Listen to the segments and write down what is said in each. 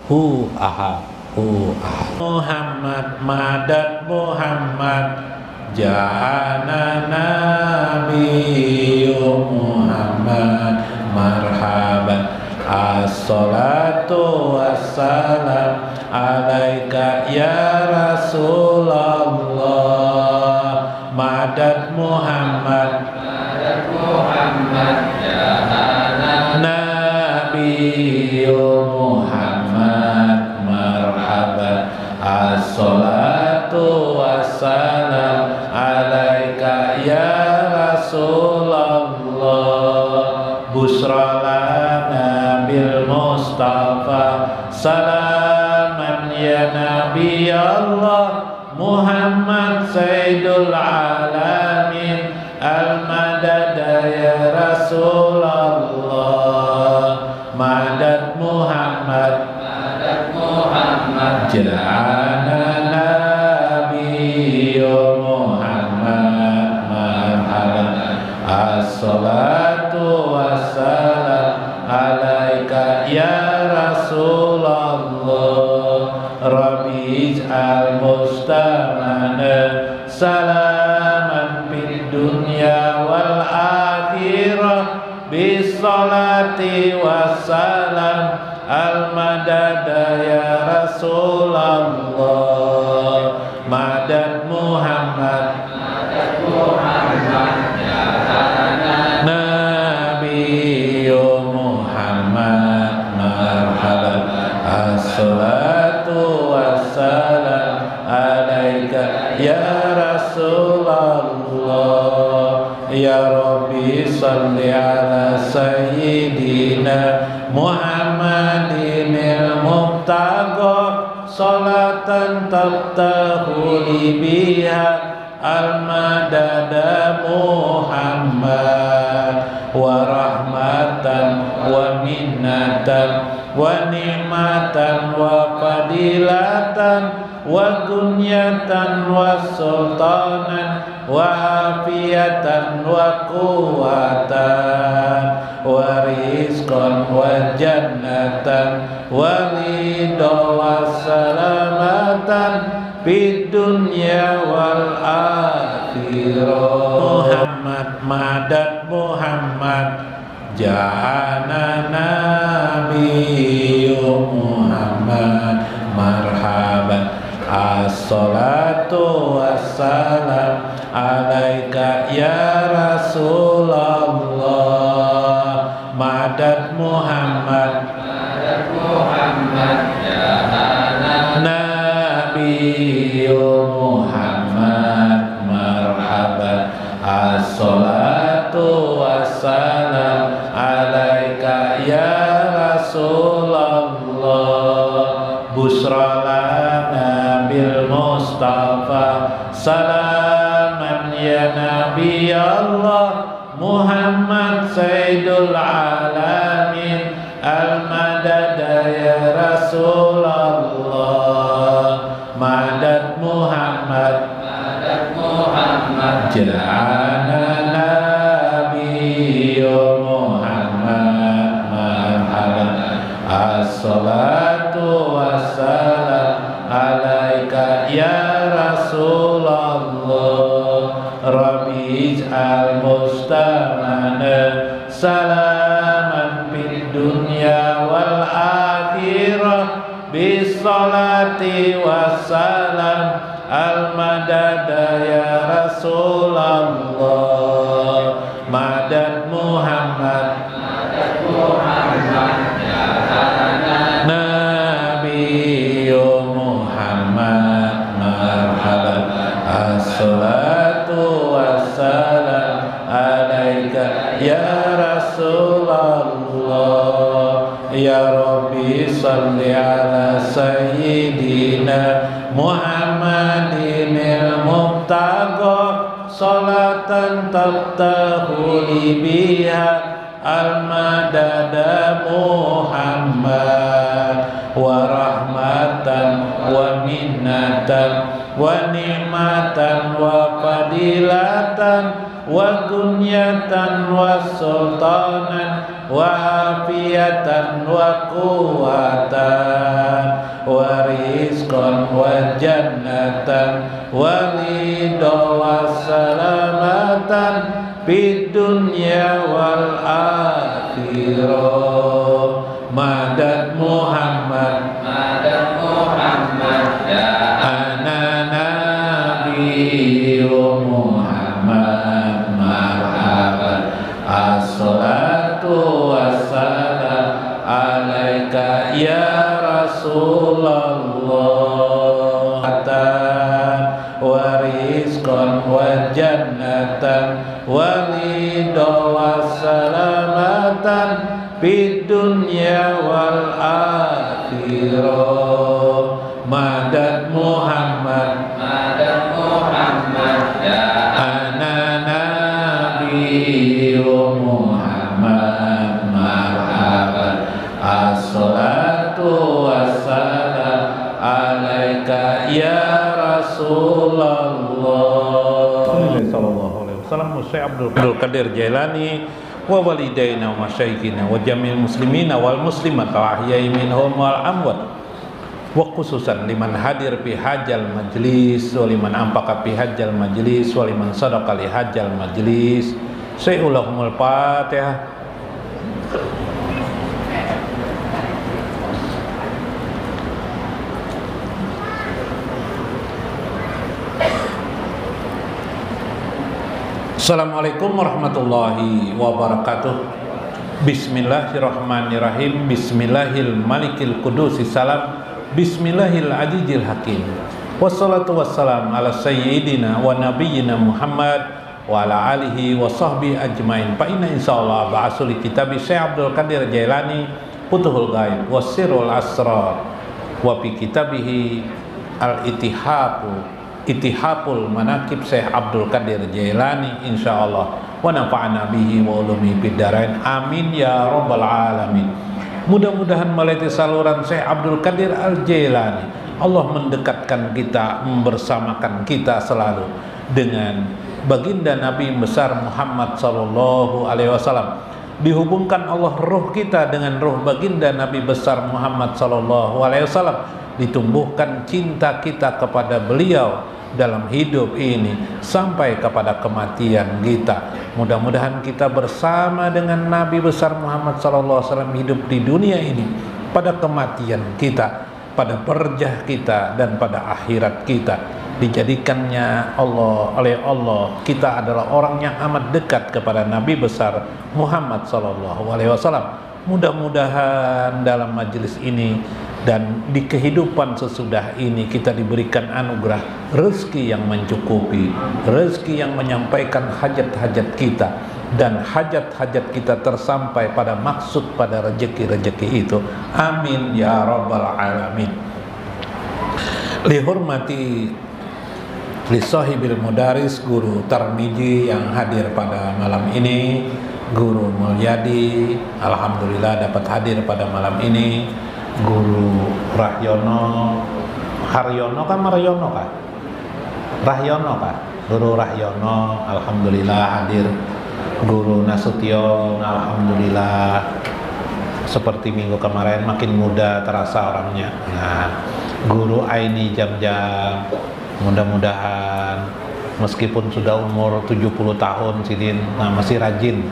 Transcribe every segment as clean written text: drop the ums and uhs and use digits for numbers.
hu ahad Muhammad madad Muhammad ja'ana nabiyyu Muhammad marhaban as-salatu wassalam alaika ya Rasulullah madad Muhammad ja'ana nabiyyu Muhammad marhaban as-salatu wassalam alaika ya Rasulullah busra lana bil Mustafa salaman ya Nabi Allah Muhammad Sayyidul Alamin al-madad ya Rasulullah madad Muhammad ja'ana nabiyyu Muhammad marhaban as-salatu wassalam alaika ya Rasulullah Rabbi al-mustamana salaman fid dunya wal akhirah bis salati wassalam al-madad ya Rasulullah madad Muhammad Nabiyyu Muhammad marhaban as-salatu wassalam alaika ya Rasulullah ya Rabbi salli ala sayyidina Muhammadinil mubtagha salatan tabtahu li biha al-madada Muhammad wa rahmatan wa minnatan wa ni'matan wa fadilatan wa dunyatan wa sultanan wa afiyatan wa quwwatan wa rizqan wa jannatan wa ridha wa salamatan fid dunya wal akhirah Muhammad madad Muhammad ja'ana nabiyyu Muhammad marhaban as-salatu wassalam alaika ya Rasulullah madad Muhammad ja'ana nabiyyu Muhammad marhaban as-salatu wassalam alaika ya Rasulullah busra lana bil Mustafa salaman ya Nabi Allah Muhammad Sayyidul Alamin al-madad ya Rasulullah madad Muhammad ja'ana nabiyyu Muhammad marhaban as-salatu wassalam alaika ya Rasulullah Rabbi al-mustamana salaman fid dunya wal akhirah bis salati wassalam al-madad ya Rasulullah madad Muhammad Nabiyyu Muhammad marhaban as-salatu wassalam alaika ya Rasulullah ya Rabbi salli ala sayyidina Muhammadinil mubtagha salatan tabtahu li biha al-madada Muhammad wa rahmatan wa minnatan wa ni'matan wa fadilatan wa dunyatan wa sultanan wa afiyatan wa quwwatan Muhammad ana nabiyyu Muhammad marhaban assalatu wassalam alaika ya Rasulullah wa rizqan wa jannatan wa ridha wa salamatan fid dunya wal akhirah madad Muhammad ana nabiyyu Muhammad marhaban assalatu wassalam alaika ya Rasulullah sallallahu alaihi wasallam Syekh Abdul Qadir Jailani wa walidaina wa masyayikhina wa jami'il muslimina wal muslimat al ahya'i minhum wal amwat wa khususan liman hadir fi hajjal majlis wa liman anfaqa fi hajjal majlis wa liman sadaqa li hajjal majlis Sayyidul Fatihah. Assalamualaikum warahmatullahi wabarakatuh. Bismillahirrahmanirrahim. Bismillahil malikil qudusi salam. Bismillahil azizil hakim. Wassalatu wassalam ala sayyidina wa nabiyyina Muhammad wa ala alihi wa sahbihi ajmain. Fa inna insyaallah ba'asul kitabi Syekh Abdul Qadir Jailani Futuhul Ghaib wasirul asrar wa fi kitabihi Ittihapul Manaqib Syekh Abdul Qadir Jailani insyaallah wa nafa'ana bihi wa ulumi fid dharain amin ya rabbal alamin. Mudah-mudahan melalui saluran Syekh Abdul Qadir Al-Jailani Allah mendekatkan kita, membersamakan kita selalu dengan baginda Nabi besar Muhammad sallallahu alaihi wasallam. Dihubungkan Allah roh kita dengan roh baginda Nabi besar Muhammad sallallahu alaihi wasallam. Ditumbuhkan cinta kita kepada beliau dalam hidup ini sampai kepada kematian kita. Mudah-mudahan kita bersama dengan Nabi besar Muhammad SAW hidup di dunia ini, pada kematian kita, pada perjah kita, dan pada akhirat kita. Dijadikannya oleh Allah kita adalah orang yang amat dekat kepada Nabi besar Muhammad SAW. Mudah-mudahan dalam majelis ini dan di kehidupan sesudah ini kita diberikan anugerah rezeki yang mencukupi, rezeki yang menyampaikan hajat-hajat kita, dan hajat-hajat kita tersampai pada maksud pada rezeki-rezeki itu. Amin ya rabbal alamin. Lihormati li sahibil mudaris guru Tarmiji yang hadir pada malam ini, Guru Mulyadi alhamdulillah dapat hadir pada malam ini. Guru Rahyono Haryono kan Maryono kan Rahyono kan Guru Rahyono alhamdulillah hadir. Guru Nasution alhamdulillah seperti minggu kemarin makin muda terasa orangnya. Nah, Guru Aini Jam-Jam mudah-mudahan meskipun sudah umur 70 tahun Sidin, nah masih rajin.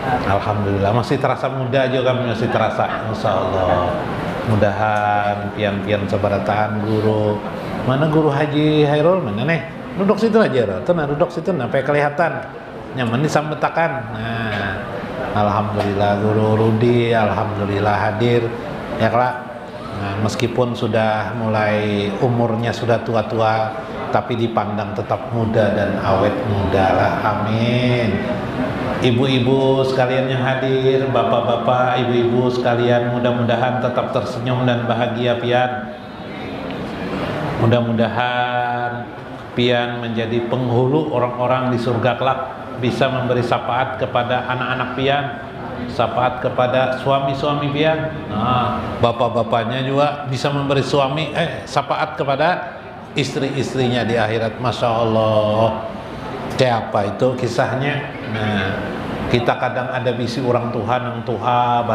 Alhamdulillah masih terasa muda juga, masih terasa insyaallah. Mudahan pian-pian sebaratan guru. Mana Guru Haji Hairul mana nih? Duduk situ aja, tenang duduk situ sampai kelihatan. Nyaman disambetakan. Nah, alhamdulillah Guru Rudi alhamdulillah hadir. Ya Kak. Nah, meskipun sudah mulai umurnya sudah tua-tua, tapi dipandang tetap muda dan awet muda lah. Amin. Ibu-ibu sekalian yang hadir, bapak-bapak, ibu-ibu sekalian, mudah-mudahan tetap tersenyum dan bahagia pian. Mudah-mudahan pian menjadi penghulu orang-orang di surga kelak, bisa memberi syafaat kepada anak-anak pian, syafaat kepada suami-suami pian. Nah, bapak-bapaknya juga bisa memberi syafaat kepada istri-istrinya di akhirat. Masya Allah. Kayak apa itu kisahnya? Nah, kita kadang ada bisi orang Tuhan yang Tuhan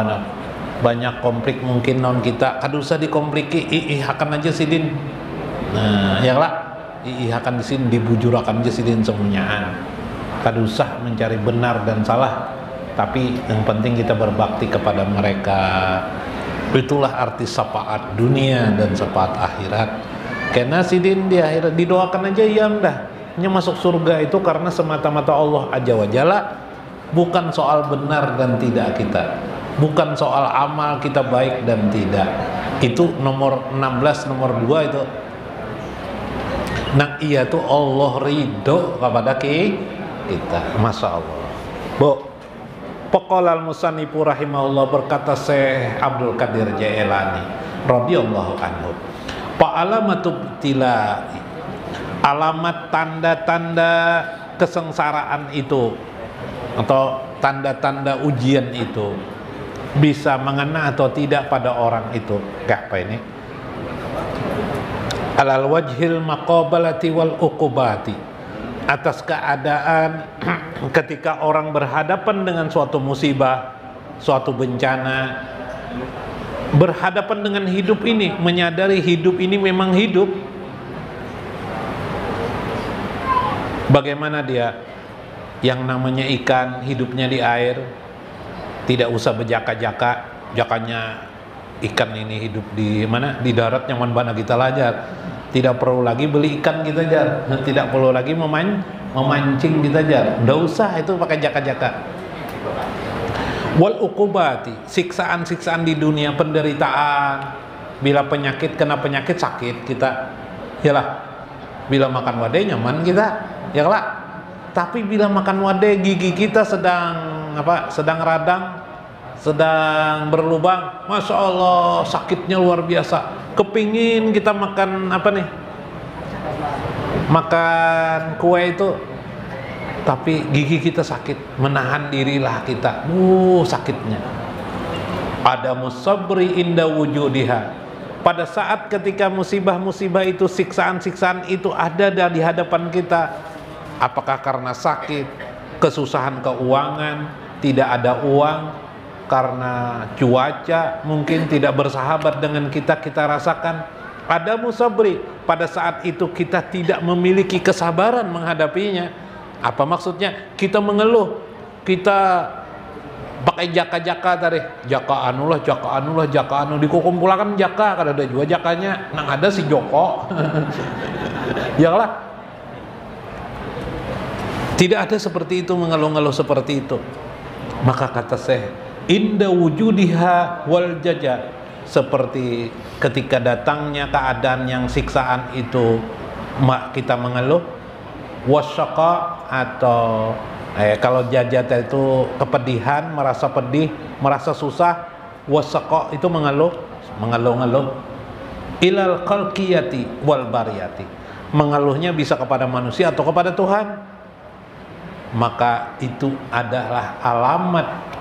banyak konflik mungkin non kita. Aduh usah dikompliki, akan aja sidin. Nah, ya lah, akan di sini dibujurakan aja sidin semuanyaan. Aduh usah mencari benar dan salah, tapi yang penting kita berbakti kepada mereka. Itulah arti syafaat dunia dan syafaat akhirat. Karena sidin di akhirat didoakan aja yang dah. Hanya masuk surga itu karena semata-mata Allah Azza wa Jalla, bukan soal benar dan tidak kita, bukan soal amal kita baik dan tidak. Itu nomor 16, nomor 2 itu. Nah iya tuh Allah ridho kepada kita. Masya Allah. Bu, Paqala al-musannifu rahimahullah, berkata Syekh Abdul Qadir Jailani radhiyallahu anhu, fa'alamatu ibtilai, alamat tanda-tanda kesengsaraan itu atau tanda-tanda ujian itu bisa mengena atau tidak pada orang itu. Apa ini? Alal wajhil maqabalati wal uqubati, atas keadaan ketika orang berhadapan dengan suatu musibah, suatu bencana, berhadapan dengan hidup ini, menyadari hidup ini memang hidup. Bagaimana dia yang namanya ikan hidupnya di air, tidak usah berjaka-jaka, jakanya ikan ini hidup di mana? Di darat, nyaman banget kita lajar. Tidak perlu lagi beli ikan kita jar, tidak perlu lagi memancing kita jar. Nggak usah itu pakai jaka-jaka. Wal uqubati, siksaan-siksaan di dunia, penderitaan. Bila penyakit, kena penyakit sakit kita, yalah. Bila makan wadai nyaman kita, ya lah. Tapi bila makan wadai gigi kita sedang radang, sedang berlubang, masya Allah sakitnya luar biasa. Kepingin kita makan makan kue itu, tapi gigi kita sakit, menahan dirilah kita, sakitnya. Ada musabri inda wujudiha, pada saat ketika musibah-musibah itu, siksaan-siksaan itu ada di hadapan kita, apakah karena sakit, kesusahan keuangan, tidak ada uang, karena cuaca mungkin tidak bersahabat dengan kita rasakan, ada musabri, pada saat itu kita tidak memiliki kesabaran menghadapinya. Apa maksudnya? Kita mengeluh, kita pakai jaka-jaka tadi, jaka anu, dikumpulkan jaka, kada ada juga jakanya, nang ada si Joko. Ya lah. Tidak ada seperti itu, mengeluh-ngeluh seperti itu. Maka kata Syekh, inda wujudiha wal jaja, seperti ketika datangnya keadaan yang siksaan itu kita mengeluh, wasyaqa, atau kalau jajat itu kepedihan, merasa pedih, merasa susah, wasyaqa itu mengeluh, ilal khalqiyati wal bariyati, mengeluhnya bisa kepada manusia atau kepada Tuhan, maka itu adalah alamat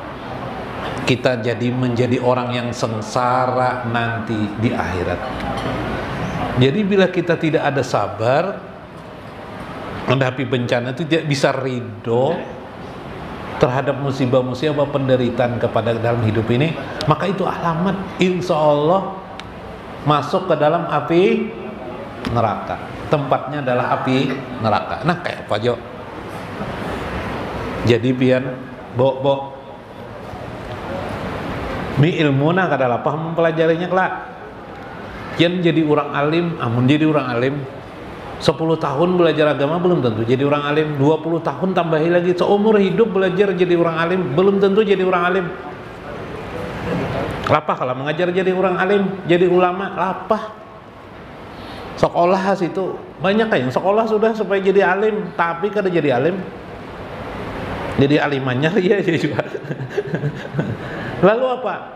kita menjadi orang yang sengsara nanti di akhirat. Jadi bila kita tidak ada sabar menghadapi bencana, itu tidak bisa ridho terhadap musibah-musibah, penderitaan kepada dalam hidup ini, maka itu alamat insya Allah masuk ke dalam api neraka. Tempatnya adalah api neraka. Nah kayak apa Jo? Jadi pian bo mi ilmuna kadalah paham mempelajarinya kelak. Yang jadi orang alim, amun jadi orang alim 10 tahun belajar agama belum tentu jadi orang alim, 20 tahun tambahi lagi seumur hidup belajar jadi orang alim, belum tentu jadi orang alim. Lapah kalau mengajar jadi orang alim, jadi ulama, lapah. Sekolah situ banyak yang sekolah sudah supaya jadi alim, tapi kada jadi alim. Jadi alimannya ya juga. Lalu apa?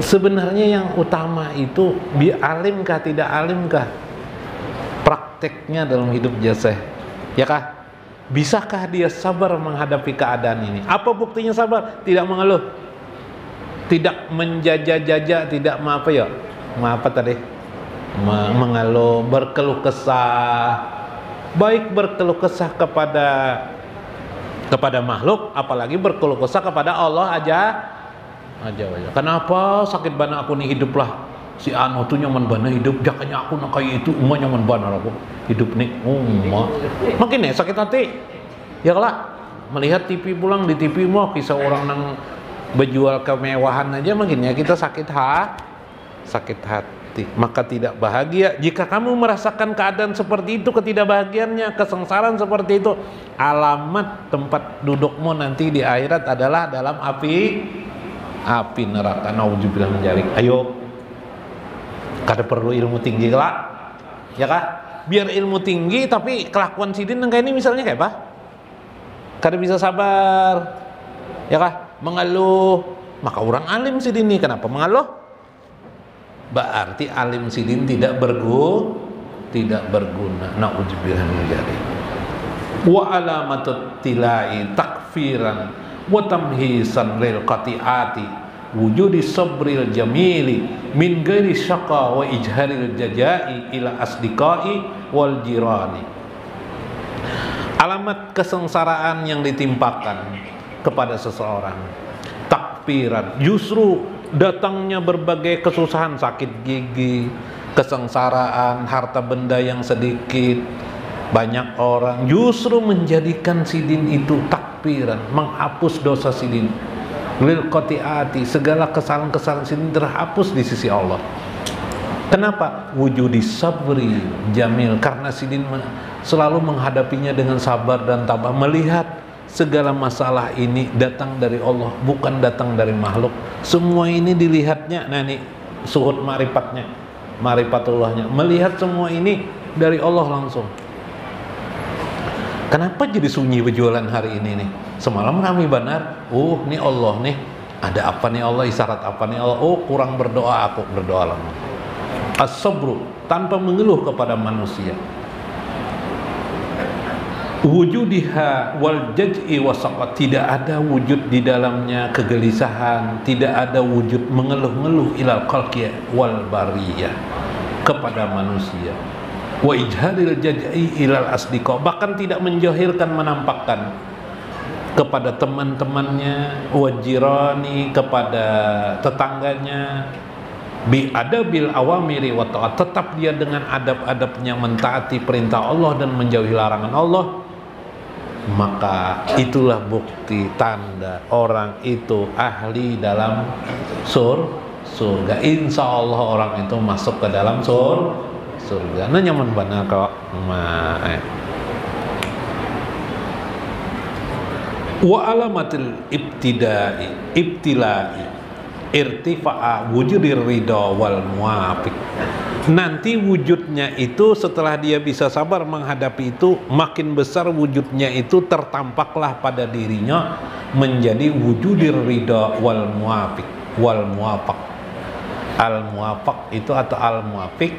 Sebenarnya yang utama itu alimkah tidak alimkah? Prakteknya dalam hidup jasa, ya kah? Bisakah dia sabar menghadapi keadaan ini? Apa buktinya sabar? Tidak mengeluh, tidak menjajah-jajah, tidak mengeluh, berkeluh kesah, baik berkeluh kesah kepada makhluk, apalagi berkeluh kesah kepada Allah aja. Kenapa sakit bana aku nih hidup lah, si anu tuh nyaman bana hidup, jakanya aku nak kayak itu, nyaman bana aku hidup nih, makin sakit hati, ya lah. Melihat TV pulang, di TV mah kisah orang nang Berjual kemewahan aja mungkin ya kita sakit hati. Maka tidak bahagia. Jika kamu merasakan keadaan seperti itu, ketidakbahagiaannya, kesengsaraan seperti itu, alamat tempat dudukmu nanti di akhirat adalah dalam api neraka. Nauzubillah min dzalik. Ayo, kada perlu ilmu tinggi lah, ya kah? Biar ilmu tinggi tapi kelakuan sidin kayak ini misalnya kayak apa? Kada bisa sabar, ya kah? Mengeluh, maka orang alim sidin ini kenapa mengeluh? Berarti alim sidin tidak berguna. Nauzubillah min dzalik. Wa alamatut tilai takfiran wa tamhisan lil qati'ati wujudi sabril jamili min ghairi syaqa wa ijharil jajai ila asdiqai wal jirani. Alamat kesengsaraan yang ditimpakan kepada seseorang, takfiran, justru datangnya berbagai kesusahan, sakit gigi, kesengsaraan, harta benda yang sedikit, banyak orang justru menjadikan sidin itu takfiran, menghapus dosa sidin, lil qati'ati, segala kesalahan-kesalahan sidin terhapus di sisi Allah. Kenapa? Wujudi sabri jamil, karena sidin selalu menghadapinya dengan sabar dan tabah, melihat segala masalah ini datang dari Allah, bukan datang dari makhluk. Semua ini dilihatnya, nah ini suhud ma'rifatnya, ma'rifatullahnya, melihat semua ini dari Allah langsung. Kenapa jadi sunyi berjualan hari ini nih? Semalam kami benar, nih Allah nih, ada apa nih Allah, isyarat apa nih Allah? Kurang berdoa, aku berdoa lama. As-sabru, tanpa mengeluh kepada manusia. Wujudiha wal jaj'i wasaqat, tidak ada wujud di dalamnya kegelisahan, tidak ada wujud mengeluh-ngeluh ilal khalqi wal bariyah, kepada manusia. Wa ijharil jaj'i ilal asdiqa, bahkan tidak menjahirkan, menampakkan kepada teman-temannya, wajirani, kepada tetangganya, bi adabil awamiri wa ta'at, tetap dia dengan adab-adabnya mentaati perintah Allah dan menjauhi larangan Allah. Maka itulah bukti tanda orang itu ahli dalam surga. Insya Allah orang itu masuk ke dalam surga. Nah nyaman benar kok. Wa alamatil ibtilai irtifa'a wujudir ridha wal muwafiq. Nanti wujudnya itu setelah dia bisa sabar menghadapi itu, makin besar wujudnya itu, tertampaklah pada dirinya menjadi wujudir ridha wal muwafiq, wal muwafaq. Al muwafaq itu atau al muwafiq,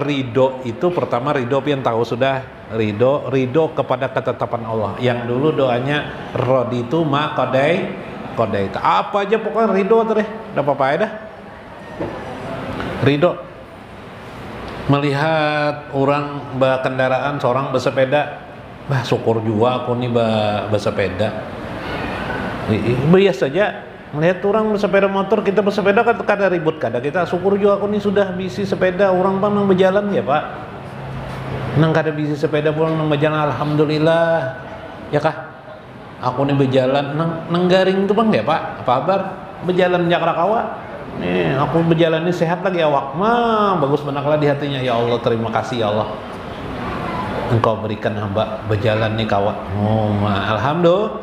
ridho itu pertama, ridho yang tahu sudah, ridho kepada ketetapan Allah. Yang dulu doanya raditu ma qadai apa aja pokoknya ridho terus, udah apa-apa ya dah. Ridho melihat orang berkendaraan, seorang bersepeda, syukur juga aku nih bersepeda. Biasa saja melihat orang bersepeda motor, kita bersepeda kan kada ribut, kada kita syukur juga aku nih sudah bisi sepeda. Orang bang nang berjalan ya pak, nang kada bisi sepeda pulang nang berjalan, alhamdulillah ya kah. Aku nih berjalan nang garing itu bang ya pak, apa kabar? Berjalan Jakarta nih, aku berjalan ini sehat lagi awak mah bagus benaklah di hatinya. Ya Allah, terima kasih ya Allah, Engkau berikan hamba berjalan nih kawan. Alhamdulillah,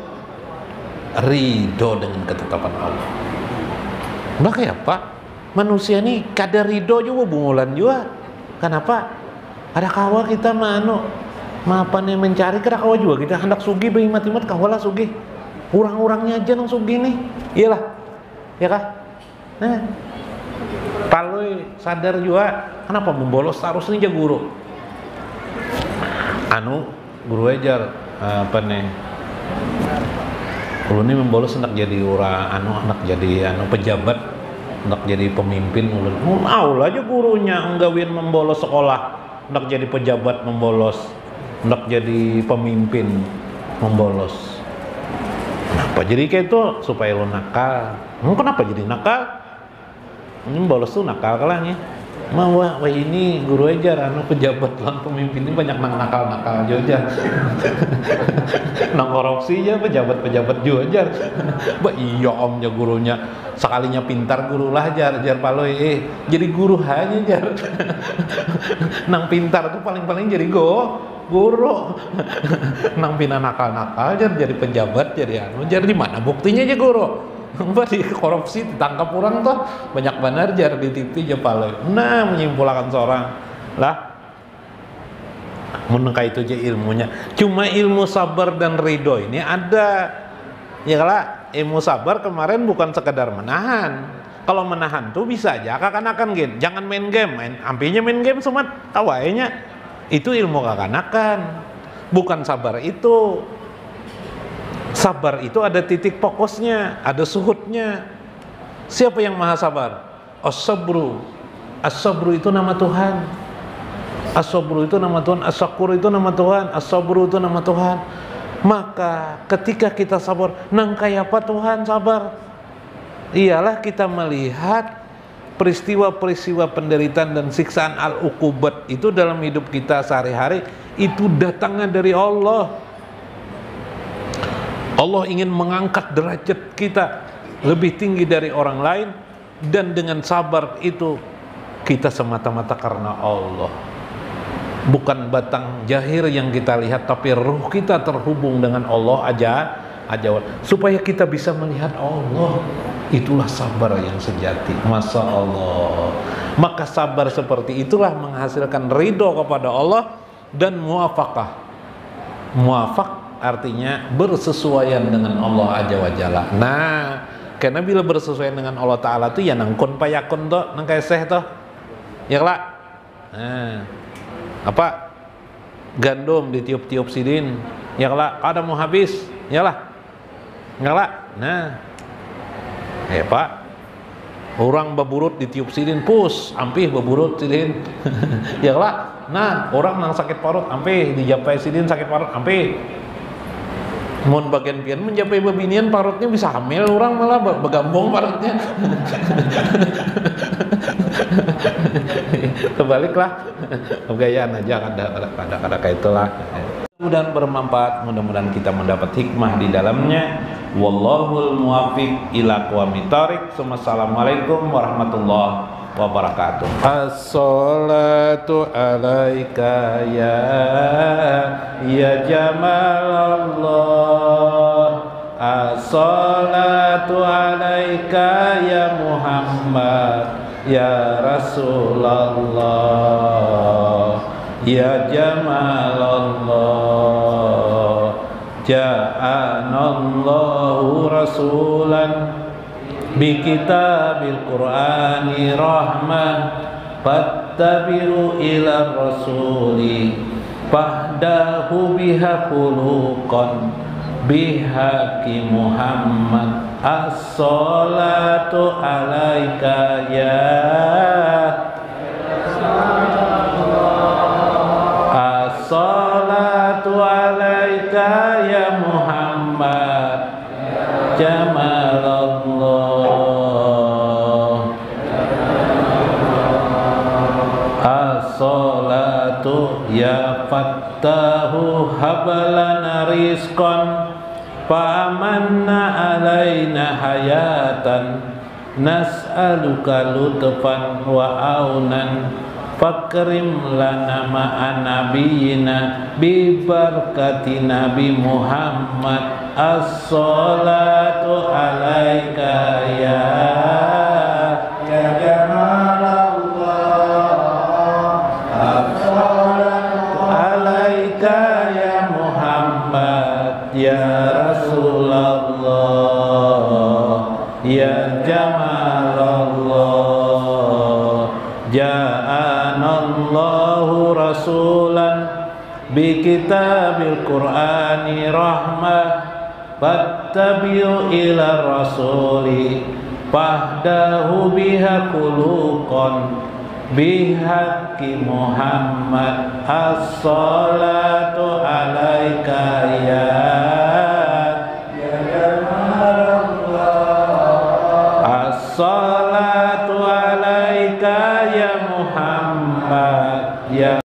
ridho dengan ketetapan Allah. Maka ya pak, manusia nih kada ridho juga bungulan juga. Kenapa? Ada kawa kita mapan yang mencari, kada kawa juga kita hendak sugi behimat-himat, kawalah sugi. Orang-orangnya aja nang sugi nih, iyalah, ya kah? Nah, paloi sadar juga kenapa membolos terus nih guru. Guru ajar apa nih? Kalau ini membolos hendak jadi orang hendak jadi pejabat, hendak jadi pemimpin. Mau aja gurunya enggawin membolos sekolah, hendak jadi pejabat membolos, hendak jadi pemimpin membolos. Kenapa jadi kayak itu? Supaya lo nakal. Kenapa jadi nakal? Ini bolos tuh nakal kalahnya. wah ini guru ajar anu pejabat lan pemimpin ini banyak nang nakal juga nang korupsi aja pejabat juga ajar bah iya omnya gurunya sekalinya pintar guru lah jar paloi jadi guru aja jar nang pintar tuh paling jadi guru nang pina nakal jar jadi pejabat jadi anu jar di mana buktinya aja guru di korupsi ditangkap orang tuh banyak benar jar di TV aja paloi nah menyimpulkan seorang lah menengah itu aja ilmunya cuma ilmu sabar dan ridho ini ada ya kalau ilmu sabar kemarin bukan sekedar menahan kalau menahan tuh bisa aja kakanakan gitu jangan main game ampinya main game sumat tawainya itu ilmu kakanakan bukan sabar itu. Sabar itu ada titik fokusnya, ada suhudnya. Siapa yang maha sabar? As-sabru. As-sabru itu nama Tuhan. As-sabru itu nama Tuhan. As-syakur itu nama Tuhan. As-sabru itu nama Tuhan. Maka ketika kita sabar, nang kayak apa Tuhan sabar? Iyalah kita melihat peristiwa-peristiwa penderitaan dan siksaan al-uqubat itu dalam hidup kita sehari-hari itu datangnya dari Allah. Allah ingin mengangkat derajat kita lebih tinggi dari orang lain dan dengan sabar itu kita semata-mata karena Allah bukan batang jahir yang kita lihat tapi ruh kita terhubung dengan Allah aja supaya kita bisa melihat Allah itulah sabar yang sejati Masya Allah maka sabar seperti itulah menghasilkan ridho kepada Allah dan muwafaqah artinya bersesuaian dengan Allah Azza wa Jalla. Nah, karena bila bersesuaian dengan Allah Ta'ala itu ya nangkun payakun tuh, nang kayak seh tuh. Ya lah. Nah, apa? Gandum ditiup-tiup sidin. Ya lah, kada mau habis. Ya lah. Enggak lah. Nah. Pak. Orang baburut ditiup sidin pus, ampih baburut sidin. Ya lah. Nah, orang nang sakit parut ampih dijapai sidin sakit parut ampih. Mun bagian pian mencapai babinian parutnya bisa hamil orang malah begambung parutnya kebaliklah kegayaan aja ada kayak itulah mudah-mudahan bermanfaat mudah-mudahan kita mendapat hikmah di dalamnya wallahul muwaffiq ila aqwamit thoriq. Assalamualaikum warahmatullahi wabarakatuh. As-salatu alaika ya Jamalallah. As-salatu alaika ya Muhammad ya Rasulullah ya Jamalallah. Ja'anallahu rasulan bi kitabil Qur'ani rahmah fattabi'u ila rasuli fahdahu biha khuluqan bihaqi Muhammad. As-salatu alaika ya as-salatu alaika ya Muhammad Jamalallah. As-salatu ya fattahu hablana rizqan fa'amanna alaina hayatan nas'aluka lutfan wa aunan fakrim lana ma'an nabiyina bi barakati Nabi Muhammad. As-salatu alaika ya Jamalallah. As-salatu alaika ya Muhammad ya Rasulullah ya Jamalallah. Ja'anallahu rasulan bi kitabil Qur'ani rahmah fattabi'u ila rasuli fahdahu biha khuluqan bihaqqi Muhammad. As-salatu alaika ya Jamalallah. As-salatu alaika alaika ya Muhammad ya